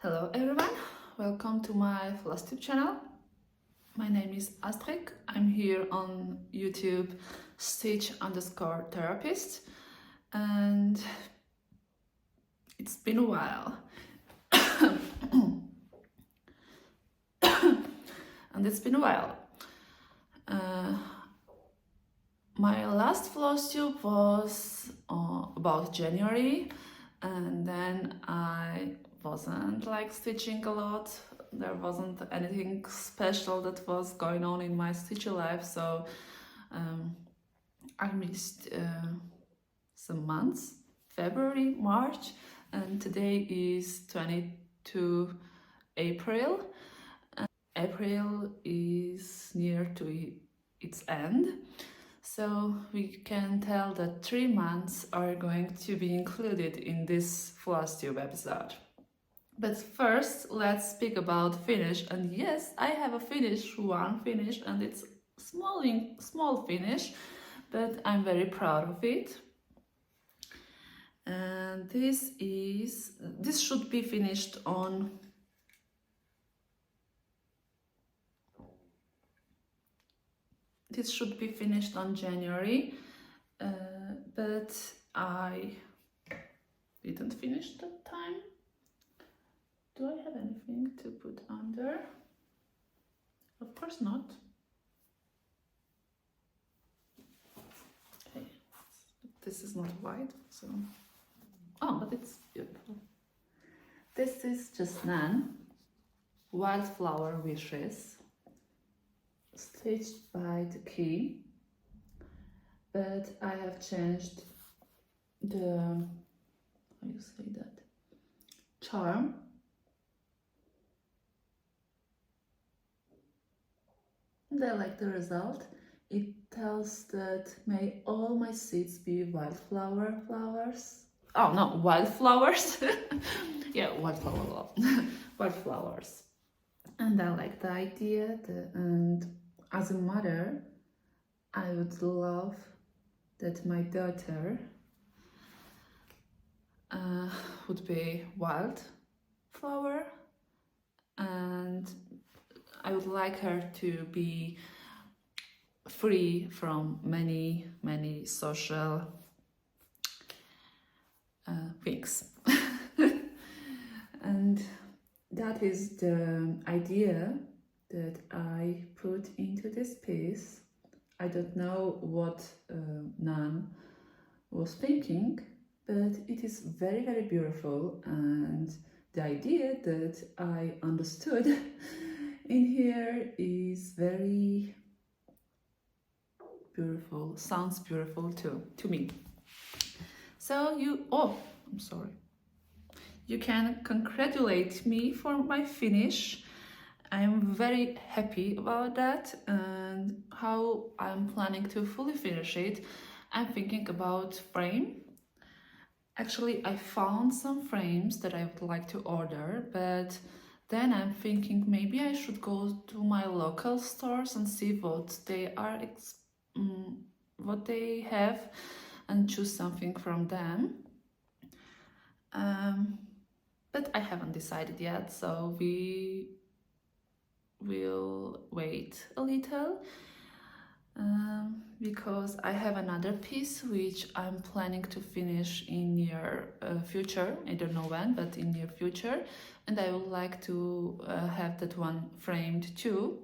Hello everyone, welcome to my Flosstube channel. My name is Astrid. I'm here on YouTube Stitch_therapist, and it's been a while. My last Flosstube was about January, and then I wasn't stitching a lot. There wasn't anything special that was going on in my stitcher life, so I missed some months, February, March, and today is 22 April. April is near to its end, so we can tell that 3 months are going to be included in this Flosstube episode. But first, let's speak about finish. And yes, I have a one finish, and it's small finish, but I'm very proud of it. And this should be finished on January, but I didn't finish that time. Do I have anything to put under? Of course not. Okay, this is not white, so... Oh, but it's beautiful. This is just Nan Wildflower Wishes, stitched by the key, but I have changed the, how you say that, charm. And I like the result. It tells that may all my seeds be wildflowers. Oh no, wildflowers. Yeah, wildflowers. And I like the idea. And as a mother, I would love that my daughter would be wildflower, and I would like her to be free from many social things. And that is the idea that I put into this piece. I don't know what Nan was thinking, but it is very beautiful, and the idea that I understood in here is very beautiful, sounds beautiful too, to me. So I'm sorry. You can congratulate me for my finish. I'm very happy about that, and how I'm planning to fully finish it. I'm thinking about frame. Actually, I found some frames that I would like to order, but then I'm thinking maybe I should go to my local stores and see what they are, what they have, and choose something from them. But I haven't decided yet, so we will wait a little, because I have another piece which I'm planning to finish in near future. I don't know when, but in near future, and I would like to have that one framed too.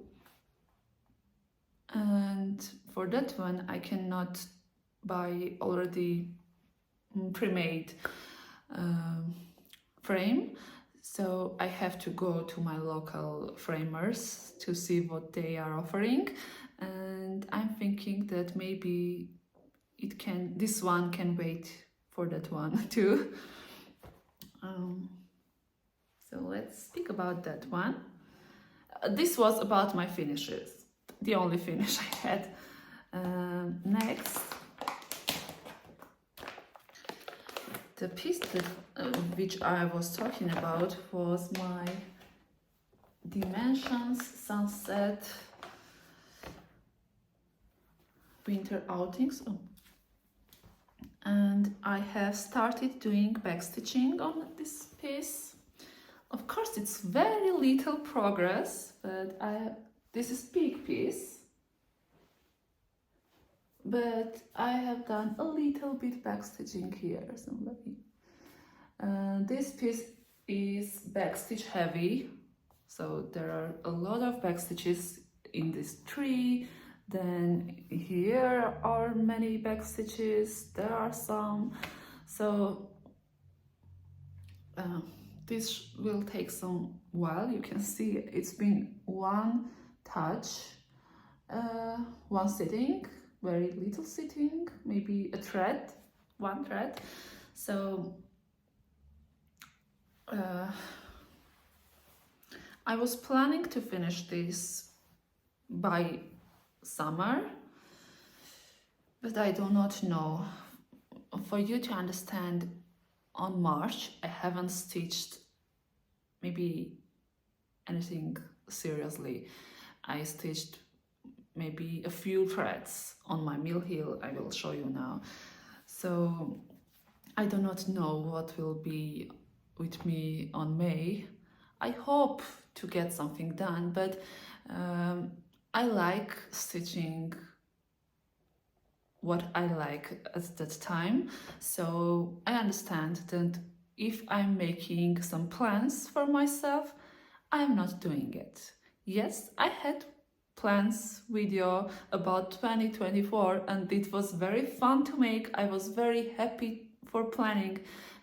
And for that one, I cannot buy already pre-made frame, so I have to go to my local framers to see what they are offering. And I'm thinking that maybe this one can wait for that one too. So let's speak about that one. This was about my finishes, the only finish I had. Next, the piece that, which I was talking about was my Dimensions Sunset Winter Outings. And I have started doing backstitching on this piece. Of course, first it's very little progress, but this is big piece. But I have done a little bit backstitching here. This piece is backstitch heavy, so there are a lot of backstitches in this tree. Then here are many backstitches, there are some, so this will take some while. You can see it's been one touch, one sitting, very little sitting, maybe a thread, one thread. So I was planning to finish this by summer, but I do not know. For you to understand, on March I haven't stitched maybe anything seriously. I stitched maybe a few threads on my mill heel. I will show you now. So I do not know what will be with me on May. I hope to get something done, but I like stitching what I like at that time. So I understand that if I'm making some plans for myself, I'm not doing it. Yes, I had plans video about 2024 and it was very fun to make. I was very happy for planning,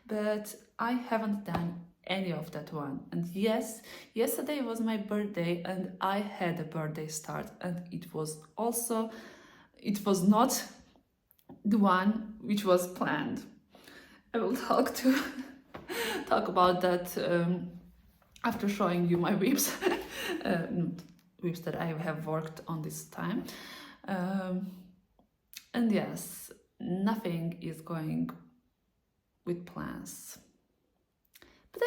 but I haven't done any of that one. And yes, yesterday was my birthday and I had a birthday start, and it was not the one which was planned. I will talk about that after showing you my whips. Whips that I have worked on this time. And yes, nothing is going with plans. But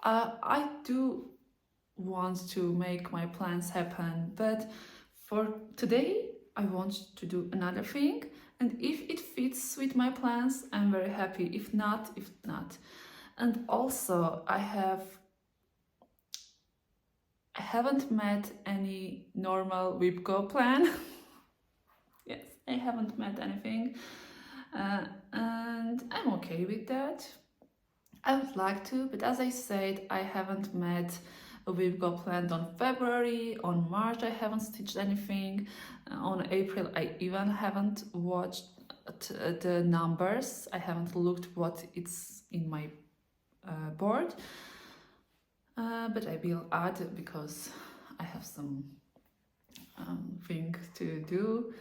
I do want to make my plans happen, but for today I want to do another thing, and if it fits with my plans, I'm very happy. If not. And also I haven't met any normal whip go plan. Yes, I haven't met anything, and I'm okay with that. I would like to, but as I said, I haven't met a whip go plan on February. On March I haven't stitched anything. On April I even haven't watched the numbers. I haven't looked what it's in my board. But I will add because I have some thing to do.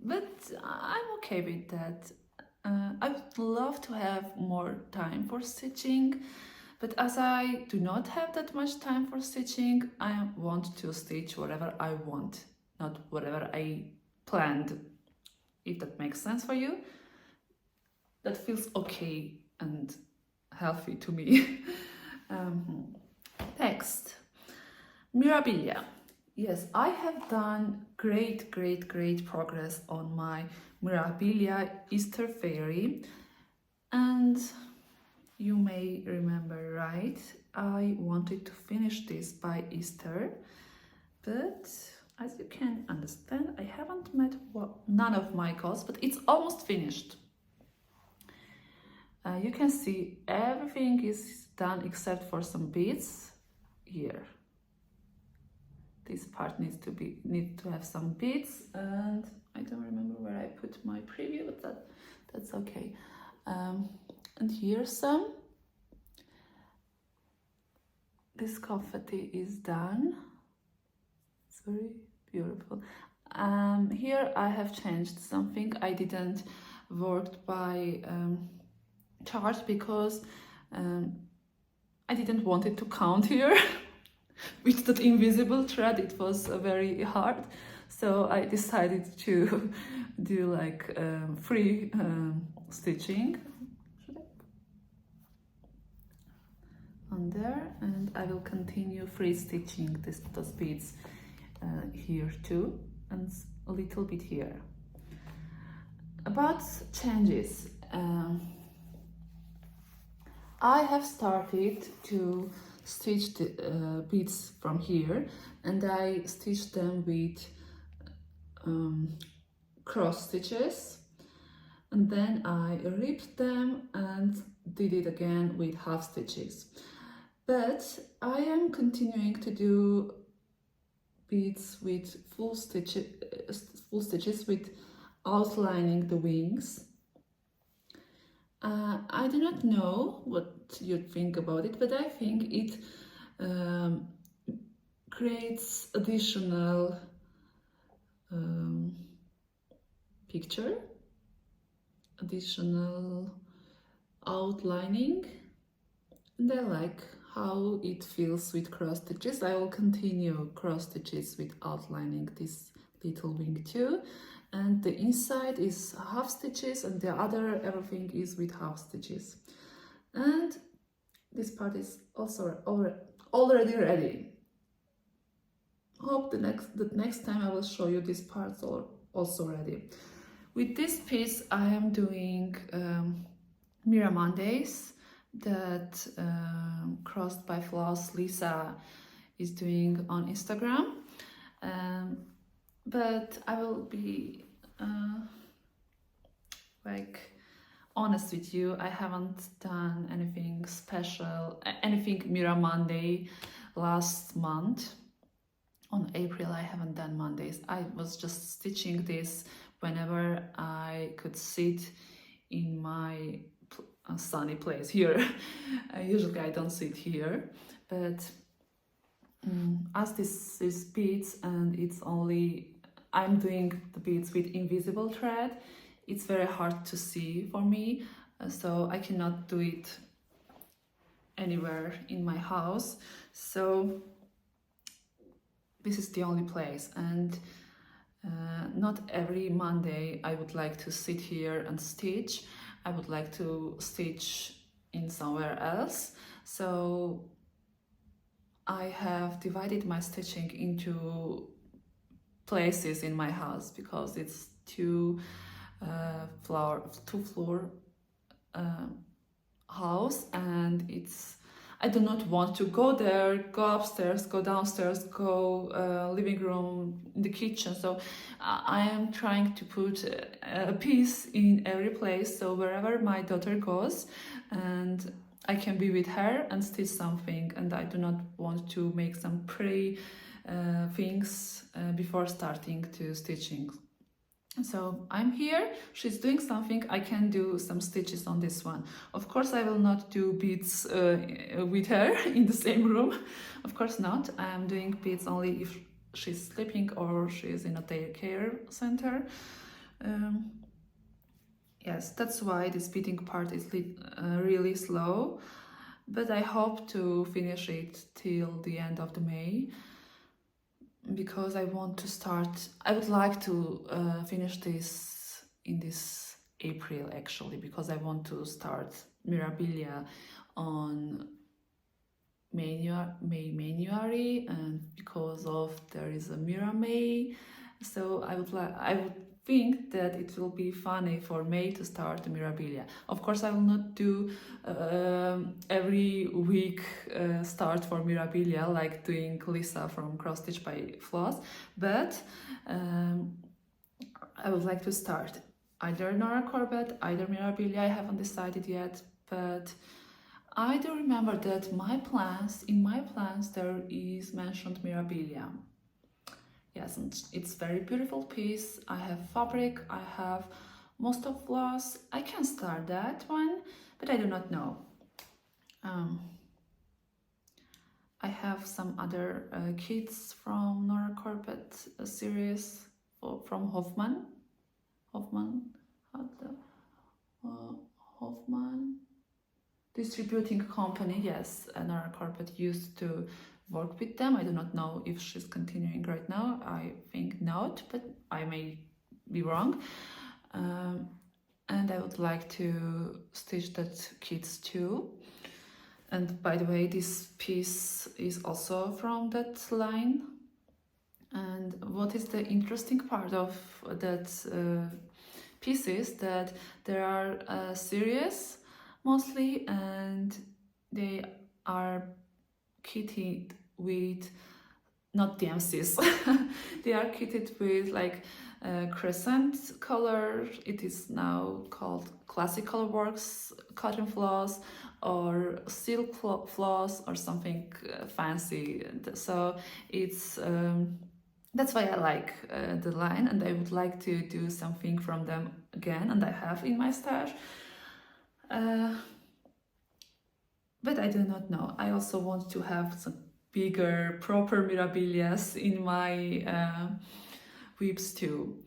But I'm okay with that. I would love to have more time for stitching, but as I do not have that much time for stitching, I want to stitch whatever I want, not whatever I planned, if that makes sense for you. That feels okay and healthy to me. Next, Mirabilia. Yes, I have done great progress on my Mirabilia Easter Fairy, and you may remember, right? I wanted to finish this by Easter, but as you can understand, I haven't met none of my goals, but it's almost finished. You can see everything is done except for some beads here. This part needs to have some beads, and I don't remember where I put my preview, but that's okay. And here's some. This confetti is done. It's very beautiful. Here I have changed something. I didn't work by chart because I didn't want it to count here. With that invisible thread, it was very hard, so I decided to do like free stitching on there, and I will continue free stitching those beads here too, and a little bit here. About changes, I have started to stitch the beads from here, and I stitched them with cross stitches, and then I ripped them and did it again with half stitches. But I am continuing to do beads with full stitches with outlining the wings. I do not know what you think about it, but I think it creates additional picture, additional outlining, and I like how it feels with cross stitches. I will continue cross stitches with outlining this little wing too, and the inside is half stitches and the other everything is with half stitches, and this part is also already ready. Hope the next time I will show you these parts also ready. With this piece I am doing Mira Mondays that Crossed by Floss Lisa is doing on Instagram, but I will be like honest with you, I haven't done anything special, anything Mira Monday last month. On April I haven't done Mondays. I was just stitching this whenever I could sit in my sunny place here. Usually I don't sit here, but as this is beads and it's only, I'm doing the beads with invisible thread, it's very hard to see for me, so I cannot do it anywhere in my house. So this is the only place, and not every Monday I would like to sit here and stitch. I would like to stitch in somewhere else. So I have divided my stitching into places in my house because it's two floor house, and I do not want to go there, go upstairs, go downstairs, go living room, in the kitchen. So I am trying to put a piece in every place, so wherever my daughter goes, and I can be with her and stitch something, and I do not want to make some pretty things before starting to stitching. So I'm here, she's doing something, I can do some stitches on this one. Of course I will not do beads with her in the same room, of course not. I am doing beads only if she's sleeping or she's in a daycare center. Yes, that's why this beading part is really slow, but I hope to finish it till the end of the May, because I want to start, I would like to finish this in this April actually, because I want to start Mirabilia on January, and because of there is a Mira May, so I would think that it will be funny for May to start Mirabilia. Of course I will not do every week start for Mirabilia like doing Lisa from Cross Stitch by Floss, but I would like to start either Nora Corbett, either Mirabilia. I haven't decided yet, but I do remember that in my plans there is mentioned Mirabilia. Yes, and it's very beautiful piece. I have fabric, I have most of floss. I can start that one, but I do not know. I have some other kits from Nora Corbett series from Hoffman distributing company. Yes, Nora Corbett used to work with them. I do not know if she's continuing right now. I think not, but I may be wrong. And I would like to stitch that kits too. And by the way, this piece is also from that line. And what is the interesting part of that piece is that there are a series mostly, and they are kitted with not DMCs. They are kitted with like crescent color. It is now called Classic Colorworks cotton floss or silk floss or something fancy. So it's that's why I like the line, and I would like to do something from them again, and I have in my stash. But I do not know. I also want to have some bigger, proper mirabilias in my whips too.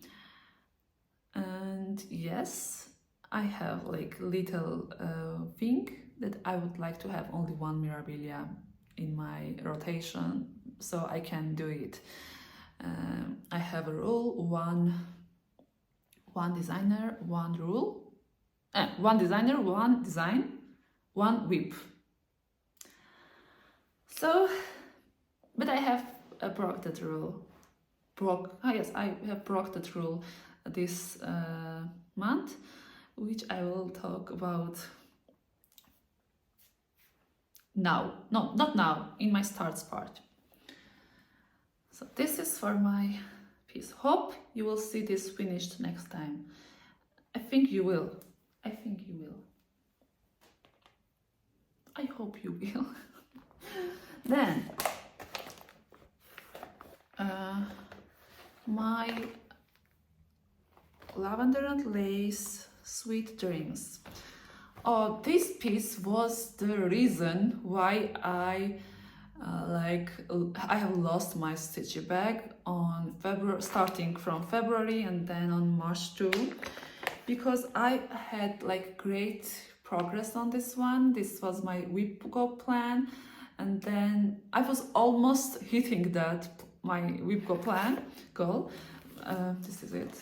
And yes, I have like little thing that I would like to have only one mirabilia in my rotation, so I can do it. I have a rule: one designer, one rule. One designer, one design, one whip. So, but I have broke that rule. Yes, I have broke that rule this month, which I will talk about now. No, not now, in my starts part. So this is for my piece. Hope you will see this finished next time. I think you will. I think you will. I hope you will. Then, my lavender and lace sweet dreams. Oh, this piece was the reason why I have lost my stitchy bag on February, starting from February and then on March too, because I had like great progress on this one. This was my whip go plan, and then I was almost hitting that my whip go plan goal. This is it.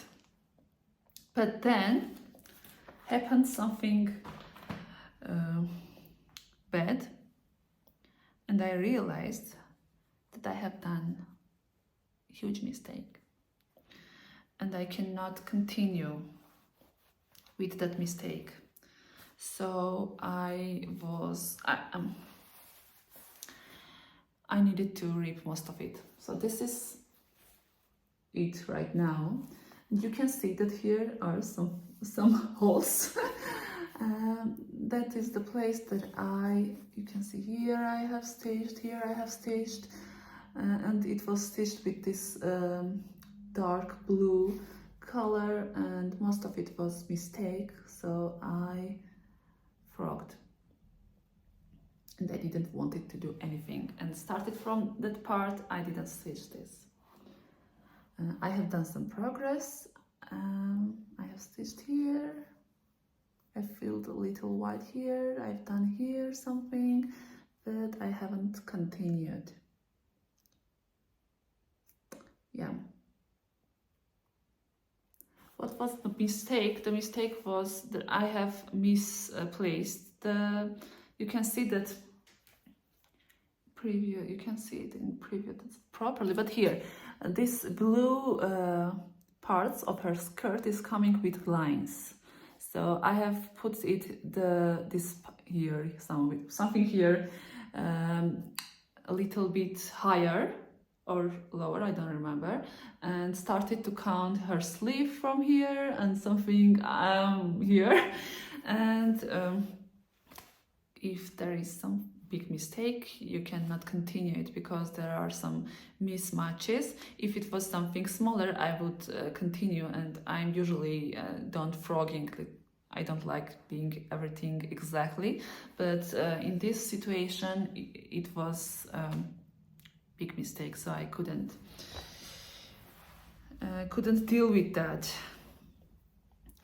But then happened something bad, and I realized that I have done a huge mistake, and I cannot continue with that mistake. So I needed to rip most of it. So this is it right now. You can see that here are some holes. That is the place that you can see here I have stitched, here I have stitched, and it was stitched with this dark blue color, and most of it was mistake, so I frogged. And I didn't want it to do anything, and started from that part I didn't stitch this. I have done some progress. I have stitched here, I filled a little white here, I've done here something, but I haven't continued. Yeah. What was the mistake? The mistake was that I have misplaced the, you can see that preview, you can see it in preview properly, but here, this blue parts of her skirt is coming with lines. So I have put it this here, something here, a little bit higher or lower, I don't remember, and started to count her sleeve from here and something here. And if there is some big mistake, you cannot continue it because there are some mismatches. If it was something smaller, I would continue, and I'm usually don't frogging. I don't like doing everything exactly, but in this situation it was big mistake, so I couldn't deal with that,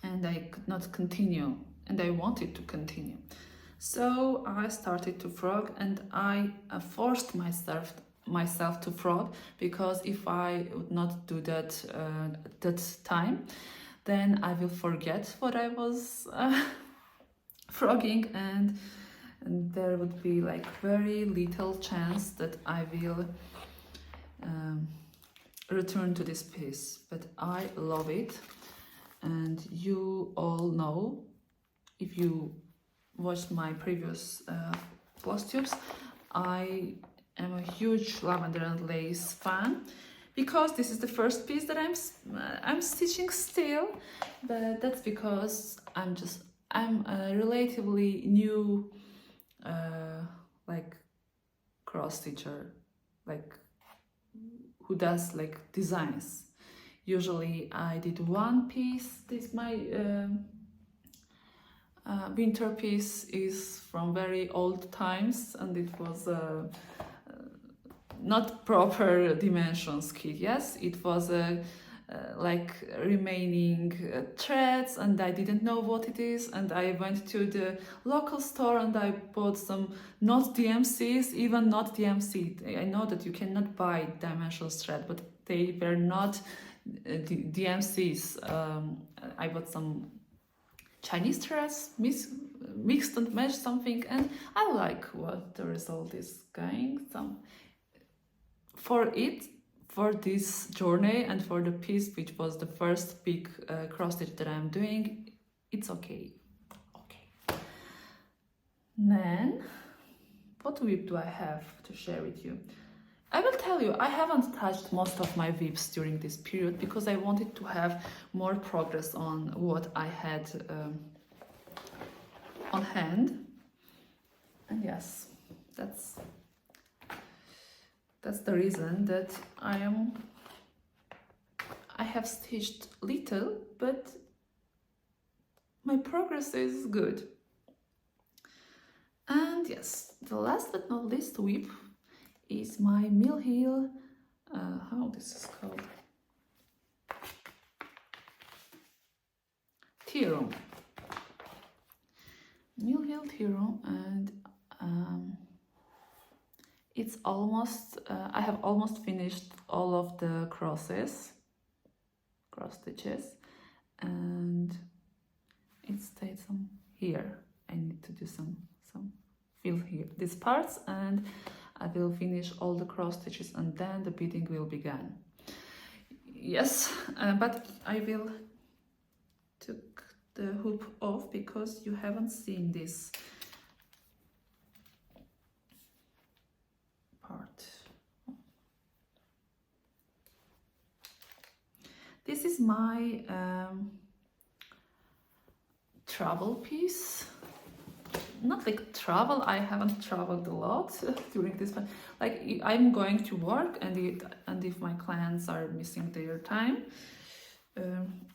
and I could not continue, and I wanted to continue. So I started to frog, and I forced myself to frog, because if I would not do that at that time, then I will forget what I was frogging, and there would be like very little chance that I will return to this piece. But I love it, and you all know, if you watched my previous Flosstubes, I am a huge lavender and lace fan, because this is the first piece that I'm stitching still, but that's because I'm a relatively new like cross stitcher, like who does like designs. Usually I did one piece. This my winter piece is from very old times, and it was not proper dimensions kit. Yes, it was a like remaining threads, and I didn't know what it is, and I went to the local store and I bought some not DMCs, even not DMC. I know that you cannot buy dimensional thread, but they were not DMCs. I bought some Chinese threads, mixed and matched something, and I like what the result is going. For this journey and for the piece, which was the first big cross stitch that I'm doing, it's okay. Okay. Then, what whip do I have to share with you? I will tell you, I haven't touched most of my whips during this period because I wanted to have more progress on what I had on hand. And yes, that's the reason that I have stitched little, but my progress is good. And yes, the last but not least whip is my mill heel, how this is called? Tea room. Mill heel tea room, and it's almost, I have almost finished all of the cross stitches, and it stayed some here. I need to do some fill here, these parts, and I will finish all the cross stitches, and then the beading will begin. Yes, but I will take the hoop off because you haven't seen this part. This is my travel piece. Not like travel, I haven't traveled a lot during this, but like I'm going to work, and if my clients are missing their time,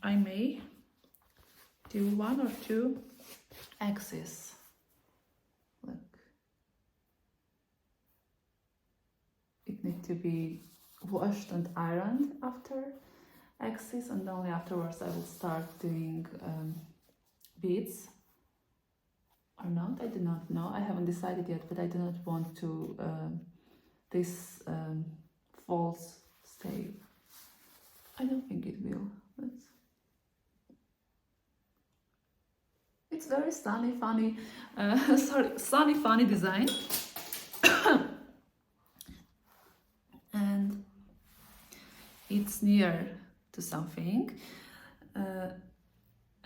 I may do 1 or 2 axes. Look, it needs to be washed and ironed after axes, and only afterwards I will start doing beads. Or not, I do not know. I haven't decided yet, but I do not want to this false stay. I don't think it will. It's very sunny, funny. Sunny, funny design. And it's near to something.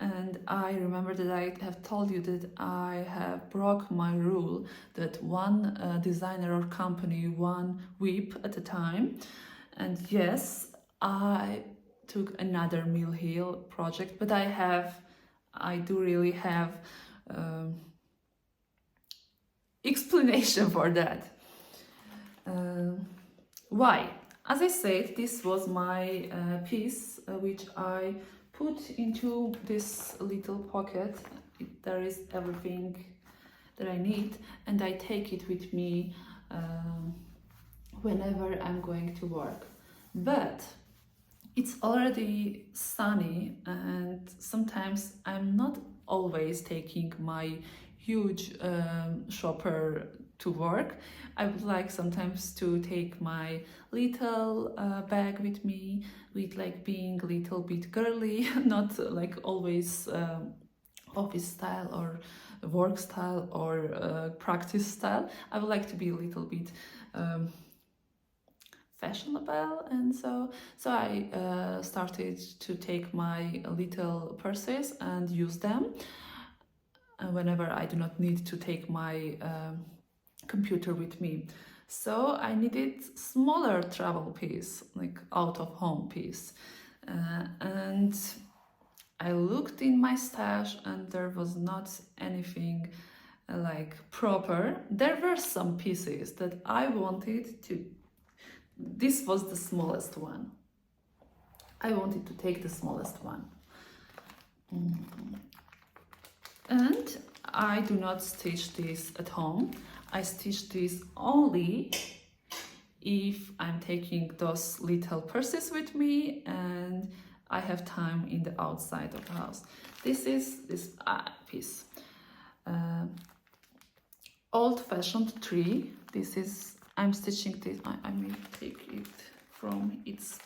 And I remember that I have told you that I have broke my rule that one designer or company, one whip at a time. And yes, I took another mill heel project, but I do really have explanation for that. Why? As I said, this was my piece which I put into this little pocket. There is everything that I need, and I take it with me whenever I'm going to work. But it's already sunny, and sometimes I'm not always taking my huge shopper to work. I would like sometimes to take my little bag with me, with like being a little bit girly, not like always office style or work style or practice style. I would like to be a little bit fashionable, and so I started to take my little purses and use them. whenever I do not need to take my computer with me. So I needed smaller travel piece, like out of home piece. And I looked in my stash and there was not anything like proper. There were some pieces that I wanted to. This was the smallest one. I wanted to take the smallest one. And I do not stitch this at home. I stitch this only if I'm taking those little purses with me and I have time in the outside of the house. This is this piece. Old-fashioned tree. This is, I'm stitching this, I may take it from its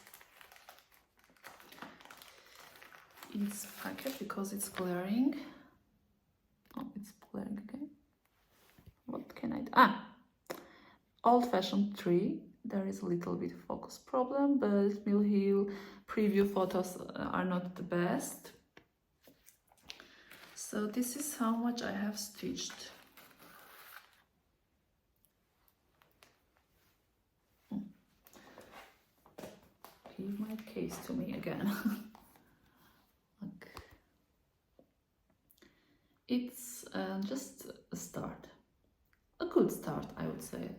packet because it's glaring. Oh, it's glaring again. What can I do? Old-fashioned tree. There is a little bit focus problem, but Mill Hill preview photos are not the best. So this is how much I have stitched. Give my case to me again. Look. It's just a start. A good start, I would say.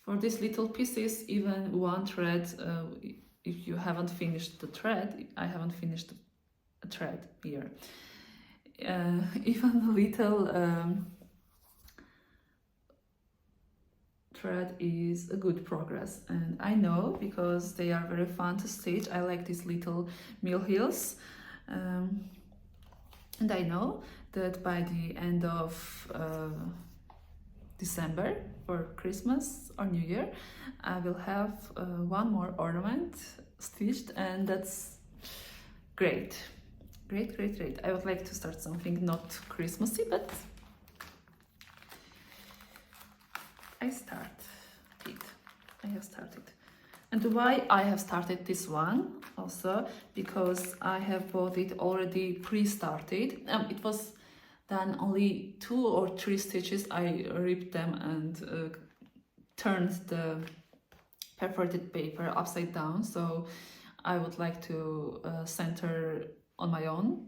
For these little pieces, even one thread, if you haven't finished the thread, I haven't finished a thread here. Even a little thread is a good progress, and I know because they are very fun to stitch. I like these little mill hills, and I know that by the end of December for Christmas or New Year, I will have one more ornament stitched, and that's great. Great, great, great. I would like to start something not Christmassy, but I have started. And why I have started this one also, because I have bought it already pre-started. It was done only 2 or 3 stitches. I ripped them and turned the perforated paper upside down, so I would like to center on my own.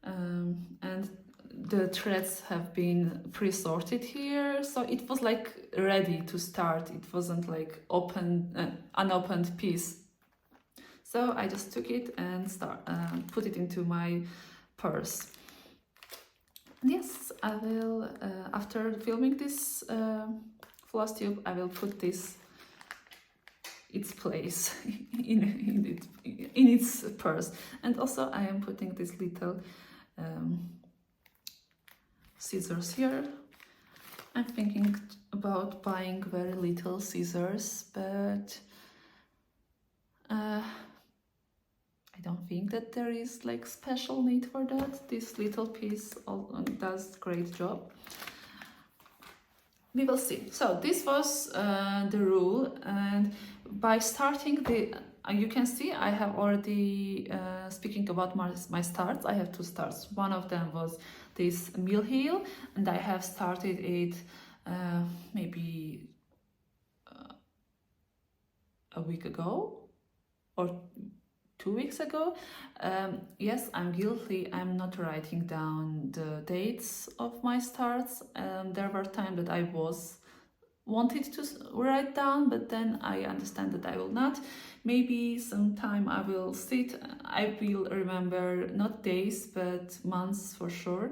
And the threads have been pre-sorted here, so it was like ready to start. It wasn't like unopened piece. So I just took it and put it into my purse. And yes, I will, after filming this Flosstube, I will put this its place in its purse. And also I am putting this little scissors here. I'm thinking about buying very little scissors, but I don't think that there is like special need for that. This little piece does great job. We will see. So this was the rule, and by starting you can see I have already, speaking about my starts, I have 2 starts. One of them was this mill heel, and I have started it maybe a week ago or 2 weeks ago. Yes, I'm guilty. I'm not writing down the dates of my starts. There were times that I wanted to write down, but then I understand that I will not. Maybe sometime I will sit. I will remember not days but months for sure.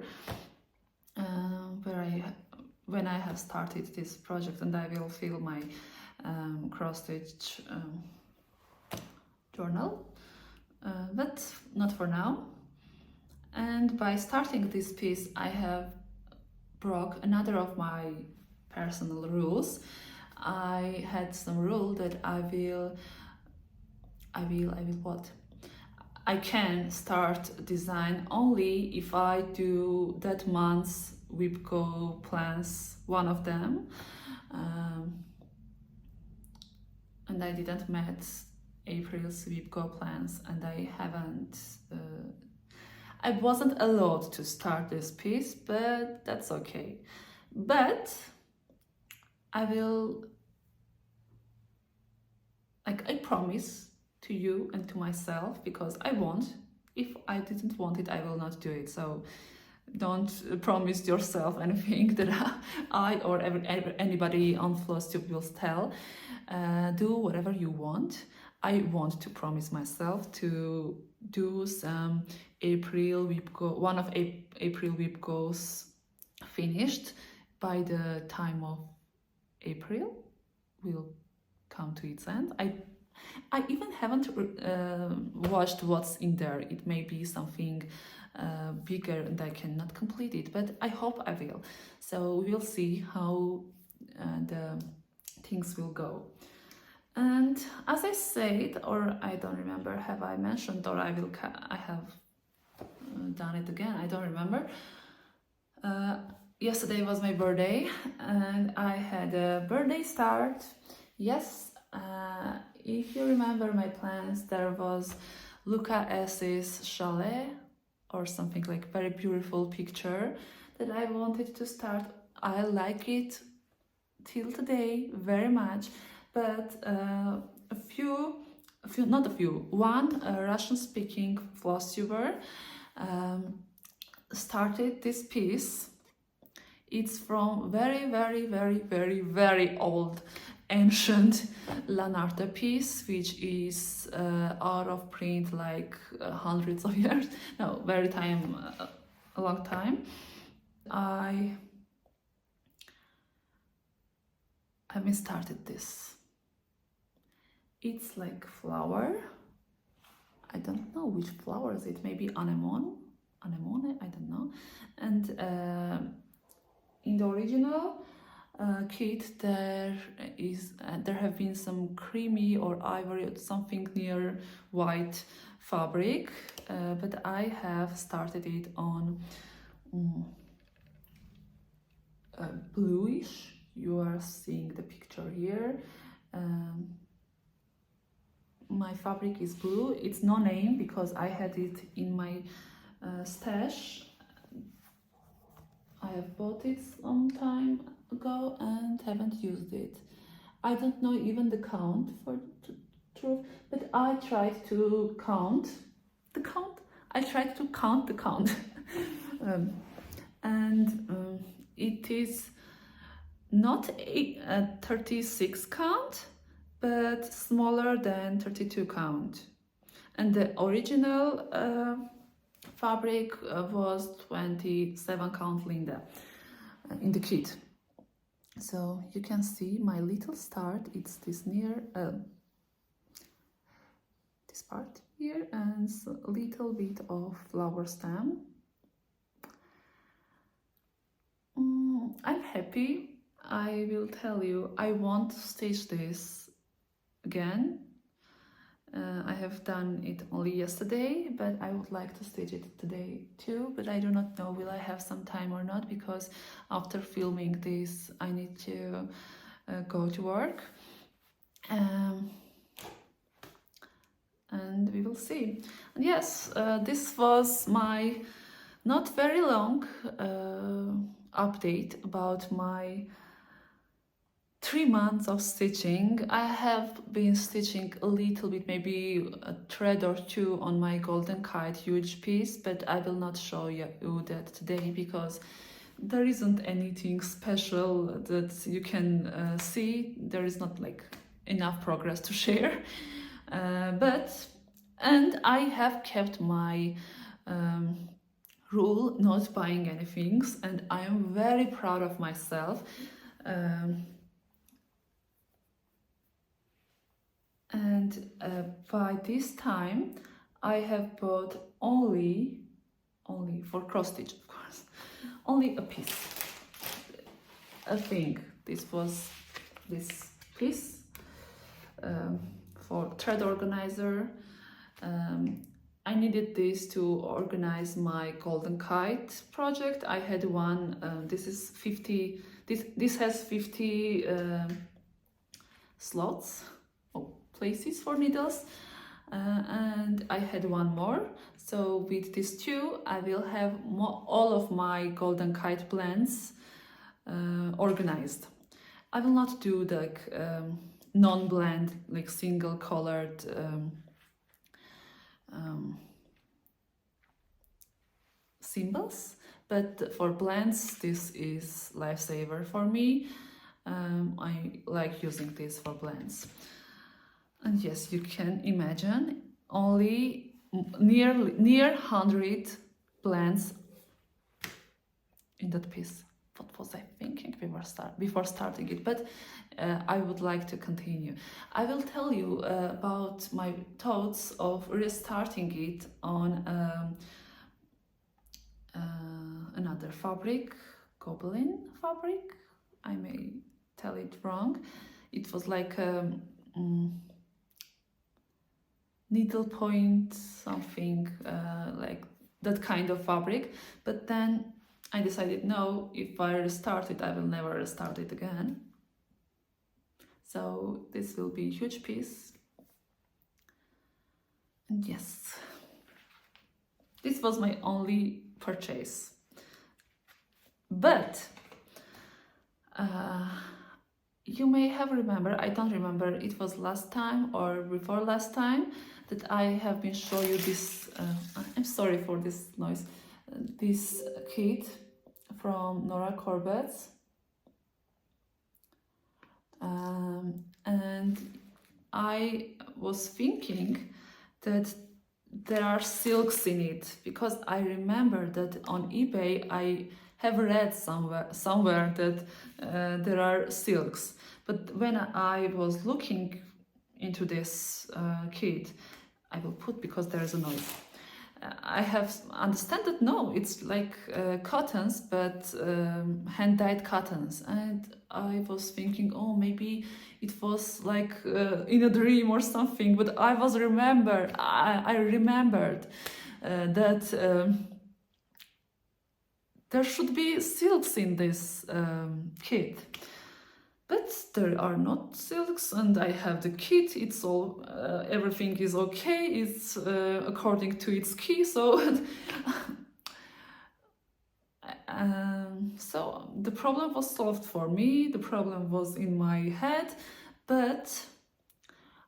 When I have started this project, and I will fill my cross-stitch journal. But not for now. And by starting this piece, I have broke another of my personal rules. I had some rule that I will what? I can start design only if I do that month's WIPCO plans, one of them. And I didn't met April's WIPCO plans, and I haven't I wasn't allowed to start this piece, but that's okay. But I will, like, I promise to you and to myself, because I won't. If I didn't want it, I will not do it. So don't promise yourself anything that I or anybody on Flosstube will tell. Do whatever you want. I want to promise myself to do some one of April whip goals finished by the time of April will come to its end. I even haven't watched what's in there. It may be something bigger and I cannot complete it, but I hope I will. So we will see how the things will go. And as I said, or I don't remember, have I mentioned, or I have done it again, I don't remember. Yesterday was my birthday and I had a birthday start. Yes, if you remember my plans, there was Luca S's chalet or something, like very beautiful picture that I wanted to start. I like it till today very much, but one Russian-speaking Flosstuber started this piece. It's from very old, ancient Lanarta piece, which is out of print like hundreds of years. No, a long time. I haven't started this. It's like flower. I don't know which flower is it. Maybe anemone, I don't know. And in the original kit, there have been some creamy or ivory or something near white fabric, but I have started it on bluish. You are seeing the picture here. My fabric is blue. It's no name because I had it in my stash. I have bought it some time ago and haven't used it. I don't know even the count for the truth, but I tried to count the count. I tried to count the count. It is not a 36 count, but smaller than 32 count. And the original fabric was 27 count Linda in the kit. So you can see my little start. It's this near this part here and a little bit of flower stem. I'm happy. I will tell you, I want to stitch this again. I have done it only yesterday, but I would like to stitch it today too, but I do not know will I have some time or not, because after filming this I need to go to work, and we will see. And yes, this was my not very long update about my 3 months of stitching. I have been stitching a little bit, maybe a thread or two on my golden kite huge piece, but I will not show you that today because there isn't anything special that you can see. There is not like enough progress to share, and I have kept my rule not buying anything, and I am very proud of myself. And by this time I have bought only for cross stitch, of course, only a piece, a thing. This was this piece for thread organizer. I needed this to organize my golden kite project. I had one, this is 50, this has 50 slots, places for needles. and I had one more. So with these two, I will have all of my golden kite blends organized. I will not do the non-blend, like single colored symbols, but for blends, this is lifesaver for me. I like using this for blends. And yes, you can imagine only near 100 blends in that piece. What was I thinking before starting it? But I would like to continue. I will tell you about my thoughts of restarting it on another fabric, Goblin fabric. I may tell it wrong. It was like needlepoint something, like that kind of fabric. But then I decided, no, if I restart it, I will never restart it again. So this will be a huge piece. And yes, this was my only purchase. But you may have remembered, I don't remember, it was last time or before last time, that I have been showing you this, I'm sorry for this noise, this kit from Nora Corbett's. And I was thinking that there are silks in it, because I remember that on eBay I have read somewhere that there are silks. But when I was looking into this kit, I will put, because there is a noise, I have understand that no, it's like cottons, but hand-dyed cottons. And I was thinking, oh, maybe it was like in a dream or something. But I remembered that there should be silks in this kit. But there are not silks, and I have the kit. It's all, everything is okay. It's according to its key. So, so the problem was solved for me. The problem was in my head, but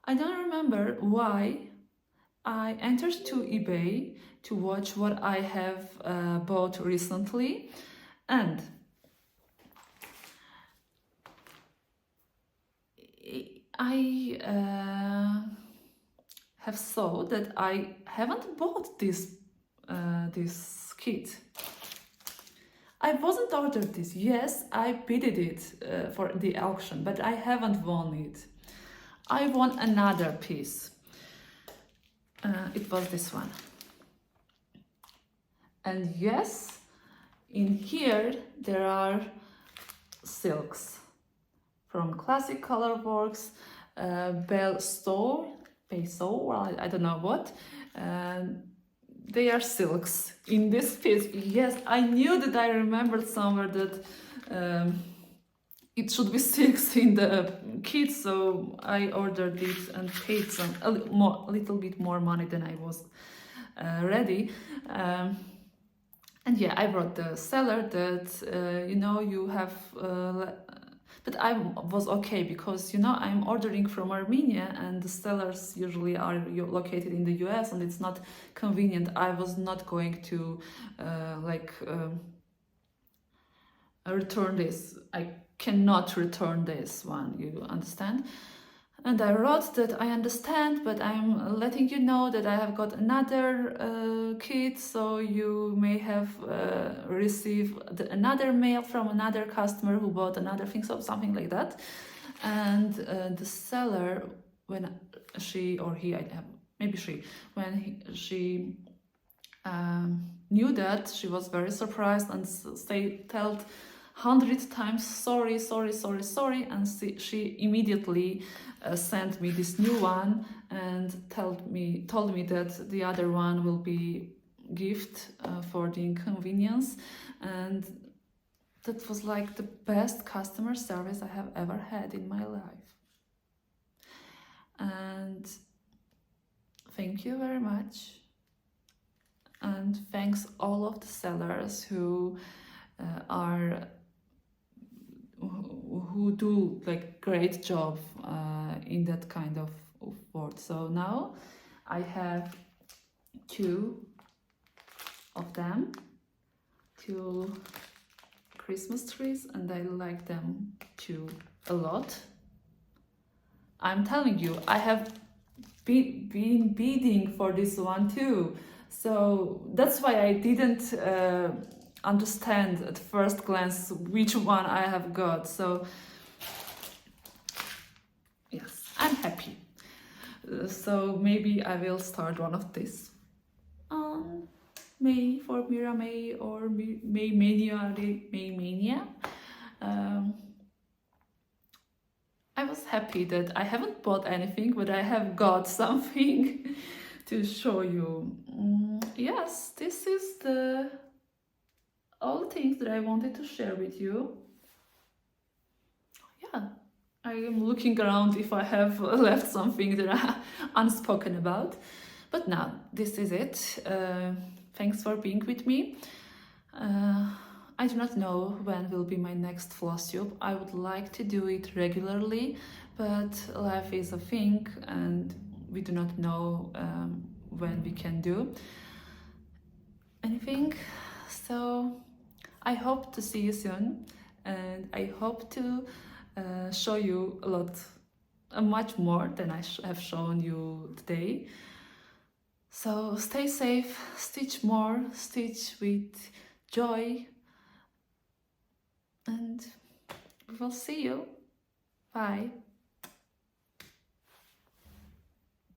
I don't remember why I entered to eBay to watch what I have bought recently, and I have saw that I haven't bought this kit. I wasn't ordered this. Yes, I bidded it for the auction, but I haven't won it. I won another piece. It was this one. And yes, in here there are silks from Classic Colorworks, Belle Store, well, I don't know what. They are silks in this piece. Yes, I knew that, I remembered somewhere that it should be silks in the kit, so I ordered it and paid a little bit more money than I was ready. And yeah, I brought the seller that, you have, but I was okay, because, I'm ordering from Armenia and the sellers usually are located in the US, and it's not convenient. I was not going to return this. I cannot return this one, you understand? And I wrote that I understand, but I'm letting you know that I have got another kit, so you may have received another mail from another customer who bought another thing, so something like that. And the seller, when she or he, maybe she, when she knew that, she was very surprised and told 100 times sorry, and she immediately sent me this new one and told me that the other one will be gift for the inconvenience. And that was like the best customer service I have ever had in my life. And thank you very much. And thanks all of the sellers who who do like great job in that kind of word. So now I have 2 of them, 2 Christmas trees, and I like them too a lot. I'm telling you, I have been bidding for this one too. So that's why I didn't understand at first glance which one I have got. So yes, I'm happy. So maybe I will start one of these on May for Mira May or May Mania. May Mania. I was happy that I haven't bought anything, but I have got something to show you. Yes, this is the all things that I wanted to share with you. Yeah, I am looking around if I have left something that I unspoken about. But now, this is it. Thanks for being with me. I do not know when will be my next Flosstube. I would like to do it regularly, but life is a thing and we do not know when we can do anything. So I hope to see you soon, and I hope to show you much more than I have shown you today. So stay safe, stitch more, stitch with joy, and we'll see you. Bye.